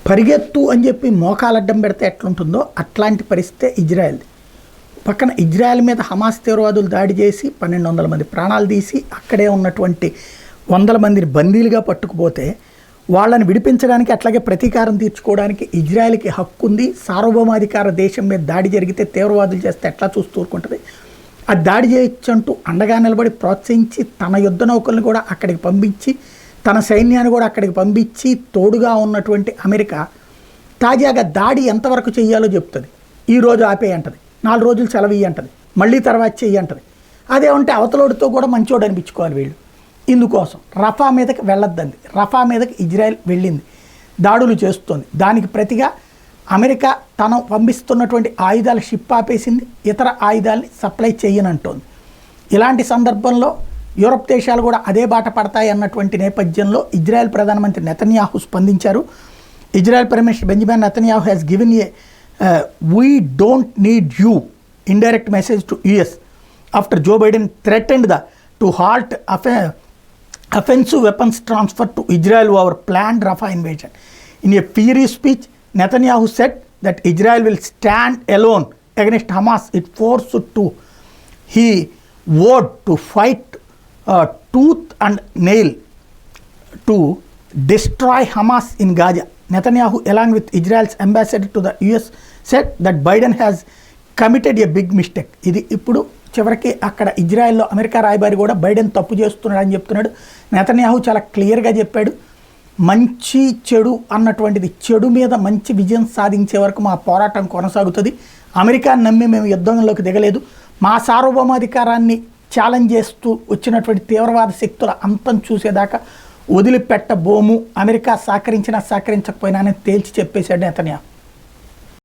పరిగెత్తు అని చెప్పి మోకాలు అడ్డం పెడితే ఎట్లుంటుందో అట్లాంటి పరిస్థితే ఇజ్రాయెల్ది. పక్కన ఇజ్రాయెల్ మీద హమాస్ తీవ్రవాదులు దాడి చేసి 1200 మంది ప్రాణాలు తీసి అక్కడే ఉన్నటువంటి 100 మందిని బందీలుగా పట్టుకుపోతే వాళ్ళని విడిపించడానికి అట్లాగే ప్రతీకారం తీర్చుకోవడానికి ఇజ్రాయెల్కి హక్కు ఉంది. సార్వభౌమాధికార దేశం మీద దాడి జరిగితే తీవ్రవాదులు చేస్తే ఎట్లా చూస్తూ ఊరుకుంటుంది. ఆ దాడి చేయొచ్చంటూ అండగా నిలబడి ప్రోత్సహించి తన యుద్ధ నౌకల్ని కూడా అక్కడికి పంపించి తన సైన్యాన్ని కూడా అక్కడికి పంపించి తోడుగా ఉన్నటువంటి అమెరికా తాజాగా దాడి ఎంతవరకు చేయాలో చెప్తుంది. ఈరోజు ఆపేయి అంటది, 4 రోజులు సెలవు అంటది, మళ్ళీ తర్వాత చెయ్యి అంటది. అదేమంటే అవతలోడితో కూడా మంచోడు అనిపించుకోవాలి వీళ్ళు. ఇందుకోసం రఫా మీదకి వెళ్ళొద్దంది. రఫా మీదకి ఇజ్రాయెల్ వెళ్ళింది, దాడులు చేస్తోంది. దానికి ప్రతిగా అమెరికా తను పంపిస్తున్నటువంటి ఆయుధాల షిప్ ఆపేసింది, ఇతర ఆయుధాలని సప్లై చేయనంటోంది. ఇలాంటి సందర్భంలో యూరప్ దేశాలు కూడా అదే బాట పడతాయి అన్నటువంటి నేపథ్యంలో ఇజ్రాయెల్ ప్రధానమంత్రి నెతన్యాహు స్పందించారు. Israel prime minister Benjamin Netanyahu has given a we don't need you indirect message to US after Joe Biden threatened to halt offensive weapons transfer to Israel over planned Rafah invasion. In a fiery speech, Netanyahu said that Israel will stand alone against Hamas. It forced to. He vowed to fight tooth and nail to destroy Hamas in Gaza. Netanyahu, along with Israel's ambassador to the US, said that Biden has committed a big mistake. ఇది ఇప్పుడు చివరికి అక్కడ ఇజ్రాయెల్లో America రాయబారి కూడా Biden తప్పు చేస్తున్నాడు అని చెప్తున్నాడు. నెతన్యాహు చాలా క్లియర్గా చెప్పాడు, మంచి చెడు అన్నటువంటిది, చెడు మీద మంచి విజయం సాధించే వరకు మా పోరాటం కొనసాగుతుంది. అమెరికాని నమ్మి మేము యుద్ధంలోకి దిగలేదు. మా సార్వభౌమాధికారాన్ని ఛాలెంజ్ చేస్తూ వచ్చినటువంటి తీవ్రవాద శక్తుల అంతం చూసేదాకా వదిలిపెట్టబోము. అమెరికా సహకరించినా సహకరించకపోయినా తేల్చి చెప్పేశాడు నెతన్యాహు.